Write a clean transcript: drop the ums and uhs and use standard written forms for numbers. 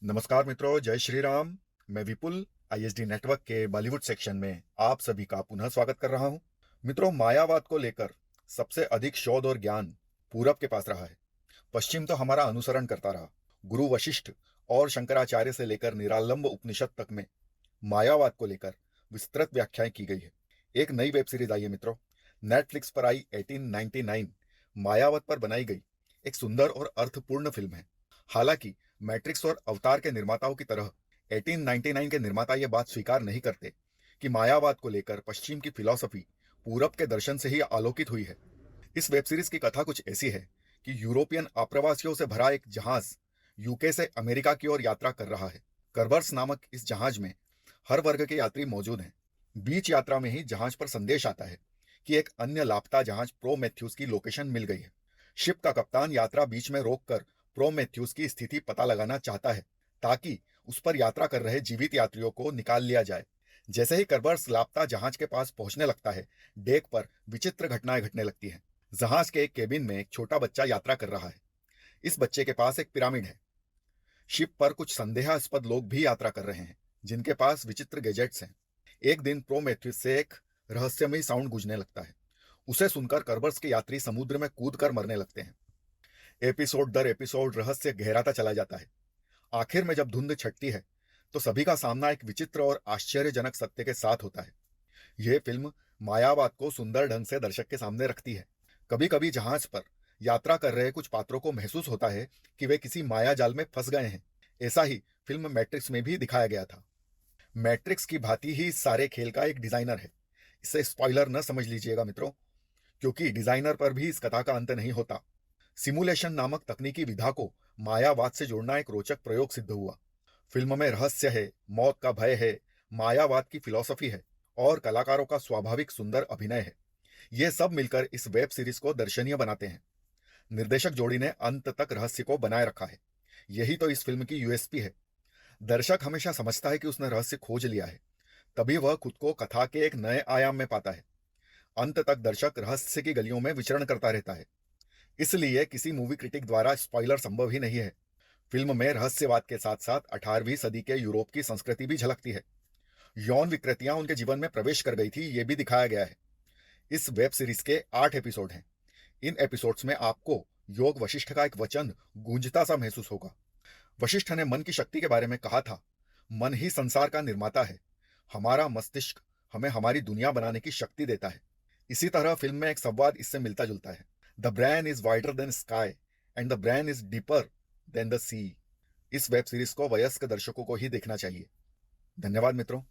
नमस्कार मित्रों, जय श्री राम। मैं विपुल आईएसडी नेटवर्क के बॉलीवुड सेक्शन में आप सभी का पुनः स्वागत कर रहा हूं। मित्रों, मायावाद को लेकर सबसे अधिक शोध और ज्ञान पूरब के पास रहा है। पश्चिम तो हमारा अनुसरण करता रहा। गुरु वशिष्ठ और शंकराचार्य से लेकर निरालंब उपनिषद तक में मायावाद को लेकर विस्तृत व्याख्याएं की गई है। एक नई वेब सीरीज आई है मित्रों, नेटफ्लिक्स पर आई 1899 मायावत पर बनाई गई एक सुंदर और अर्थपूर्ण फिल्म है। हालांकि मैट्रिक्स और अवतार के निर्माताओं की तरह 1899 के निर्माता ये बात स्वीकार नहीं करते कि मायावाद को लेकर पश्चिम की फिलॉसफी पूरब के दर्शन से ही आलोकित हुई है। इस वेब सीरीज की कथा कुछ ऐसी है कि यूरोपियन आप्रवासियों से भरा एक जहाज यूके से अमेरिका की ओर यात्रा कर रहा है। कर्बर्स नामक इस जहाज में हर वर्ग के यात्री मौजूद हैं। बीच यात्रा में ही जहाज पर संदेश आता है कि एक अन्य लापता जहाज प्रोमेथ्यूस की लोकेशन मिल गई है। शिप का कप्तान यात्रा बीच में रोककर प्रोमेथ्यूस की स्थिति पता लगाना चाहता है ताकि उस पर यात्रा कर रहे जीवित यात्रियों को निकाल लिया जाए। जैसे ही कर्बर्स लापता जहाज के पास पहुंचने लगता है, डेक पर विचित्र घटनाएं घटने लगती हैं। जहाज के एक केबिन में एक छोटा बच्चा यात्रा कर रहा है। इस बच्चे के पास एक पिरामिड है। शिप पर कुछ संदेहास्पद लोग भी यात्रा कर रहे हैं जिनके पास विचित्र गैजेट्स हैं। एक दिन प्रोमेथ्यूस से एक रहस्यमयी साउंड गूंजने लगता है। उसे सुनकर कर्बर्स के यात्री समुद्र में कूदकर मरने लगते हैं। एपिसोड दर एपिसोड रहस्य गहराता चला जाता है। आखिर में जब धुंध छटती है तो सभी का सामना एक विचित्र और आश्चर्यजनक सत्य के साथ होता है। यह फिल्म मायावाद को सुंदर ढंग से दर्शक के सामने रखती है। कभी कभी जहाज पर यात्रा कर रहे कुछ पात्रों को महसूस होता है कि वे किसी माया जाल में फंस गए हैं। ऐसा ही फिल्म मैट्रिक्स में भी दिखाया गया था। मैट्रिक्स की भांति ही इस सारे खेल का एक डिजाइनर है। इसे स्पॉइलर न समझ लीजिएगा मित्रों, क्योंकि डिजाइनर पर भी इस कथा का अंत नहीं होता। सिमुलेशन नामक तकनीकी विधा को मायावाद से जोड़ना एक रोचक प्रयोग सिद्ध हुआ। फिल्म में रहस्य है, मौत का भय है, मायावाद की फिलॉसफी है और कलाकारों का स्वाभाविक सुंदर अभिनय है। ये सब मिलकर इस वेब सीरीज को दर्शनीय बनाते हैं। निर्देशक जोड़ी ने अंत तक रहस्य को बनाए रखा है। यही तो इस फिल्म की यूएसपी है। दर्शक हमेशा समझता है कि उसने रहस्य खोज लिया है, तभी वह खुद को कथा के एक नए आयाम में पाता है। अंत तक दर्शक रहस्य की गलियों में विचरण करता रहता है। इसलिए किसी मूवी क्रिटिक द्वारा स्पॉइलर संभव ही नहीं है। फिल्म में रहस्यवाद के साथ साथ 18वीं सदी के यूरोप की संस्कृति भी झलकती है। यौन विकृतियां उनके जीवन में प्रवेश कर गई थी, ये भी दिखाया गया है। इस वेब सीरीज के 8 एपिसोड हैं। इन एपिसोड्स में आपको योग वशिष्ठ का एक वचन गूंजता सा महसूस होगा। वशिष्ठ ने मन की शक्ति के बारे में कहा था, मन ही संसार का निर्माता है। हमारा मस्तिष्क हमें हमारी दुनिया बनाने की शक्ति देता है। इसी तरह फिल्म में एक संवाद इससे मिलता जुलता है। The brain is wider than sky and the brain is deeper than the sea. इस वेब सीरीज को वयस्क दर्शकों को ही देखना चाहिए। धन्यवाद मित्रों।